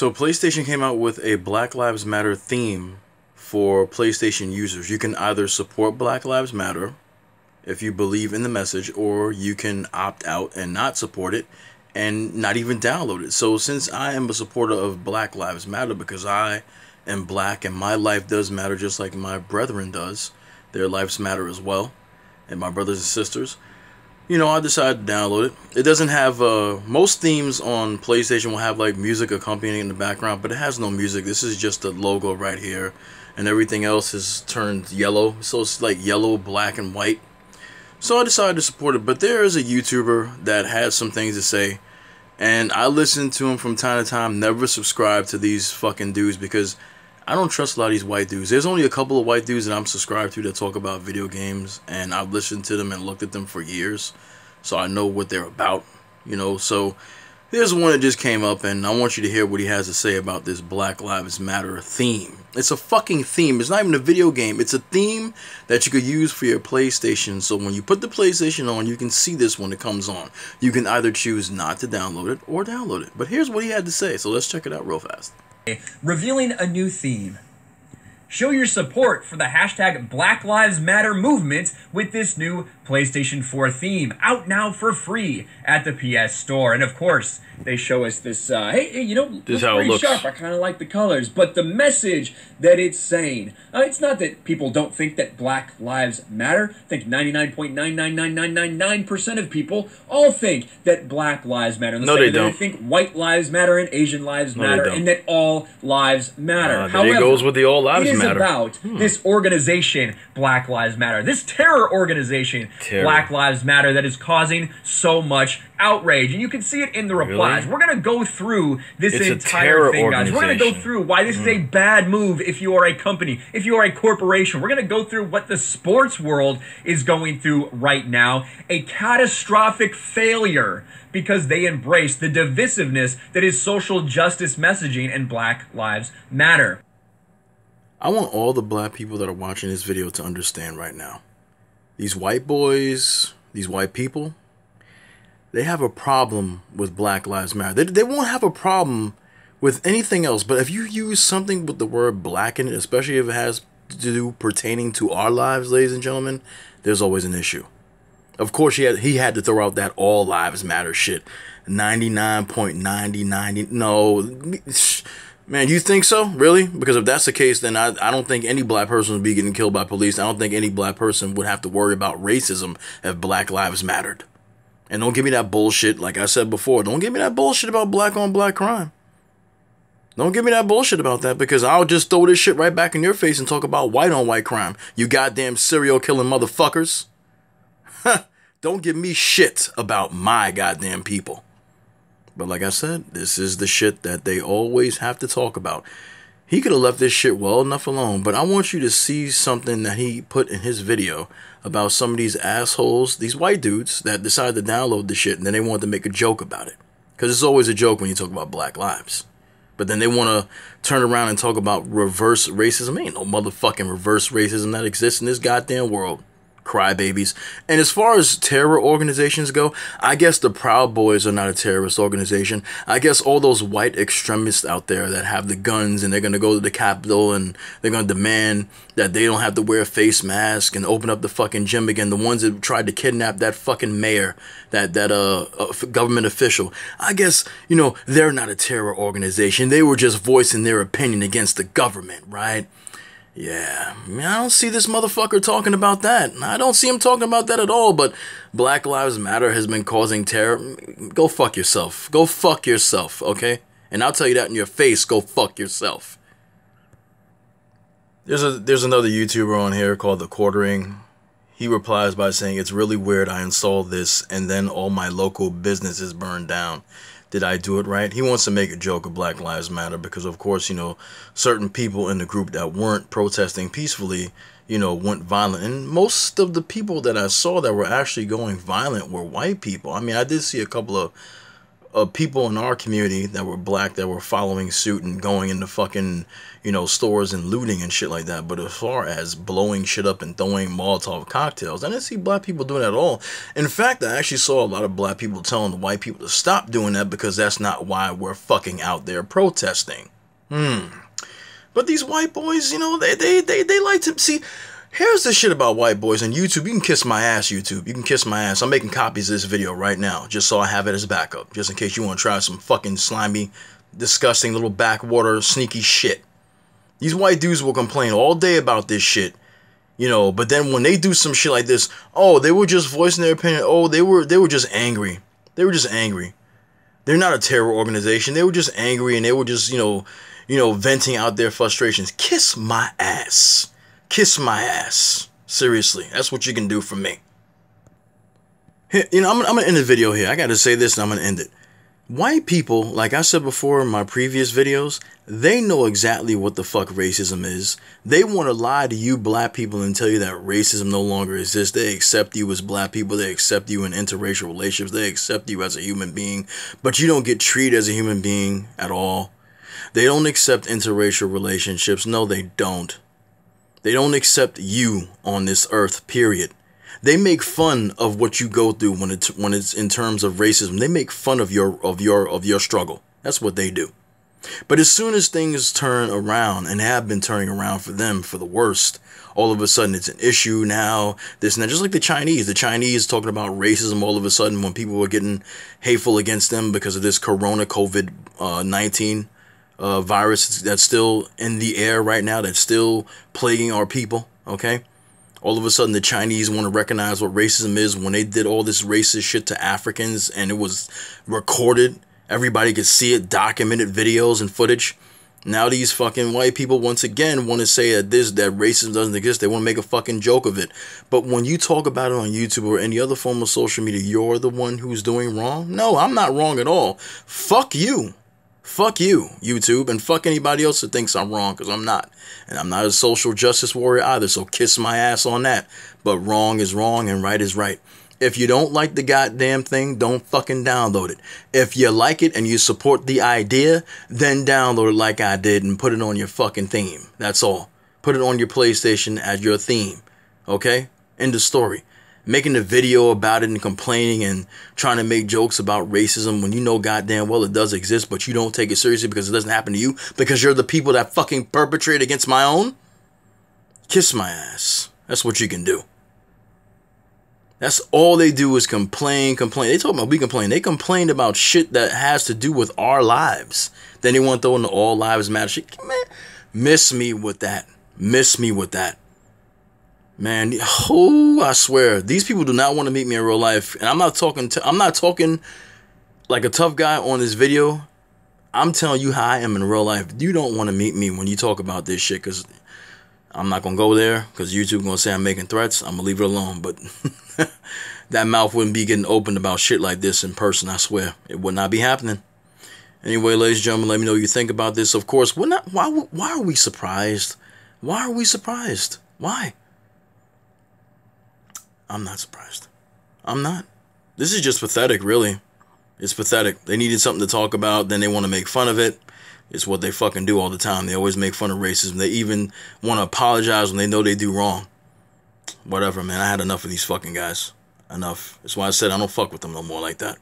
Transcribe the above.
So PlayStation came out with a Black Lives Matter theme for PlayStation users. You can either support Black Lives Matter if you believe in the message, or you can opt out and not support it and not even download it. So since I am a supporter of Black Lives Matter because I am black and my life does matter just like my brethren does, their lives matter as well, and my brothers and sisters, you know, I decided to download it. It doesn't have, most themes on PlayStation will have like music accompanying in the background, but it has no music. This is just a logo right here, and everything else is turned yellow. So it's like yellow, black, and white. So I decided to support it, but there is a YouTuber that has some things to say, and I listen to him from time to time. Never subscribe to these fucking dudes because I don't trust a lot of these white dudes. There's only a couple of white dudes that I'm subscribed to that talk about video games, and I've listened to them and looked at them for years, so I know what they're about, you know. So there's one that just came up, and I want you to hear what he has to say about this Black Lives Matter theme. It's a fucking theme. It's not even a video game. It's a theme that you could use for your PlayStation. So when you put the PlayStation on, you can see this when it comes on. You can either choose not to download it or download it. But here's what he had to say, so let's check it out real fast. Revealing a new theme. Show your support for the hashtag Black Lives Matter movement with this new PlayStation 4 theme, out now for free at the PS Store. And of course, they show us this, hey, you know, this is how it looks. Sharp. I kind of like the colors, but the message that it's saying, it's not that people don't think that Black Lives Matter. I think 99.99999% of people all think that Black Lives Matter. No, they don't. They think white lives matter and Asian lives matter, and that all lives matter. However, it goes with the all lives matter. It is about this organization, Black Lives Matter, this terror organization, Black Lives Matter, that is causing so much outrage. And you can see it in the replies. We're going to go through this entire thing, guys. We're going to go through why this is a bad move if you are a company, if you are a corporation. We're going to go through what the sports world is going through right now. A catastrophic failure because they embrace the divisiveness that is social justice messaging and Black Lives Matter. I want all the black people that are watching this video to understand right now. These white boys, these white people, they have a problem with Black Lives Matter. They won't have a problem with anything else, but if you use something with the word black in it, especially if it has to do pertaining to our lives, ladies and gentlemen, there's always an issue. Of course, he had to throw out that all lives matter shit. 99.9090. No, man, you think so? Really? Because if that's the case, then I don't think any black person would be getting killed by police. I don't think any black person would have to worry about racism if Black Lives mattered. And don't give me that bullshit, like I said before, don't give me that bullshit about black on black crime. Don't give me that bullshit about that, because I'll just throw this shit right back in your face and talk about white on white crime. You goddamn serial killing motherfuckers. Don't give me shit about my goddamn people. But like I said, this is the shit that they always have to talk about. He could have left this shit well enough alone, but I want you to see something that he put in his video about some of these assholes, these white dudes that decided to download the shit and then they wanted to make a joke about it. Because it's always a joke when you talk about black lives. But then they want to turn around and talk about reverse racism. Ain't no motherfucking reverse racism that exists in this goddamn world. Crybabies. And as far as terror organizations go, I guess the Proud Boys are not a terrorist organization. I guess all those white extremists out there that have the guns and they're going to go to the Capitol and they're going to demand that they don't have to wear a face mask and open up the fucking gym again. The ones that tried to kidnap that fucking mayor, that government official. I guess, you know, they're not a terror organization. They were just voicing their opinion against the government, right? Yeah, I mean, I don't see this motherfucker talking about that. I don't see him talking about that at all, but Black Lives Matter has been causing terror. Go fuck yourself. Go fuck yourself, okay? And I'll tell you that in your face, go fuck yourself. There's another YouTuber on here called The Quartering. He replies by saying, "It's really weird I installed this and then all my local businesses burned down. Did I do it right?" He wants to make a joke of Black Lives Matter because, of course, you know, certain people in the group that weren't protesting peacefully, you know, went violent. And most of the people that I saw that were actually going violent were white people. I mean, I did see a couple of people in our community that were black that were following suit and going into fucking, you know, stores and looting and shit like that. But as far as blowing shit up and throwing Molotov cocktails, I didn't see black people doing that at all. In fact, I actually saw a lot of black people telling the white people to stop doing that because that's not why we're fucking out there protesting. But these white boys, you know, they like to see. Here's the shit about white boys on YouTube. You can kiss my ass, YouTube. You can kiss my ass. I'm making copies of this video right now, just so I have it as backup, just in case you want to try some fucking slimy, disgusting little backwater sneaky shit. These white dudes will complain all day about this shit, you know, but then when they do some shit like this, oh, they were just voicing their opinion. Oh, they were just angry. They were just angry. They're not a terror organization. They were just angry and they were just, you know, venting out their frustrations. Kiss my ass. Kiss my ass. Seriously, that's what you can do for me. Here, you know, I'm gonna end the video here. I gotta say this and I'm gonna end it. White people, like I said before in my previous videos, they know exactly what the fuck racism is. They want to lie to you black people and tell you that racism no longer exists. They accept you as black people. They accept you in interracial relationships. They accept you as a human being, but you don't get treated as a human being at all. They don't accept interracial relationships. No, they don't. They don't accept you on this earth, period. They make fun of what you go through when it's in terms of racism. They make fun of your struggle. That's what they do. But as soon as things turn around and have been turning around for them for the worst, all of a sudden it's an issue now, this and that. Just like the Chinese talking about racism all of a sudden when people were getting hateful against them because of this corona COVID-19 virus that's still in the air right now, that's still plaguing our people, okay? All of a sudden, the Chinese want to recognize what racism is when they did all this racist shit to Africans and it was recorded. Everybody could see it, documented videos and footage. Now these fucking white people once again want to say that that racism doesn't exist. They want to make a fucking joke of it. But when you talk about it on YouTube or any other form of social media, you're the one who's doing wrong? No, I'm not wrong at all. Fuck you. Fuck you, YouTube, and fuck anybody else that thinks I'm wrong, because I'm not. And I'm not a social justice warrior either, so kiss my ass on that. But wrong is wrong and right is right. If you don't like the goddamn thing, don't fucking download it. If you like it and you support the idea, then download it like I did and put it on your fucking theme. That's all. Put it on your PlayStation as your theme. Okay? End of story. Making a video about it and complaining and trying to make jokes about racism when you know goddamn well it does exist, but you don't take it seriously because it doesn't happen to you, because you're the people that fucking perpetrate against my own? Kiss my ass. That's what you can do. That's all they do is complain. They talk about we complain. They complained about shit that has to do with our lives. Then they want to throw in the all lives matter shit. Man, miss me with that. Miss me with that. Man, oh, I swear, these people do not want to meet me in real life. And I'm not talking like a tough guy on this video. I'm telling you how I am in real life. You don't want to meet me when you talk about this shit, because I'm not going to go there, because YouTube going to say I'm making threats. I'm going to leave it alone. But that mouth wouldn't be getting opened about shit like this in person, I swear. It would not be happening. Anyway, ladies and gentlemen, let me know what you think about this. Of course, why are we surprised? Why are we surprised? Why? I'm not surprised. I'm not. This is just pathetic, really. It's pathetic. They needed something to talk about, then they want to make fun of it. It's what they fucking do all the time. They always make fun of racism. They even want to apologize when they know they do wrong. Whatever, man. I had enough of these fucking guys. Enough. That's why I said I don't fuck with them no more like that.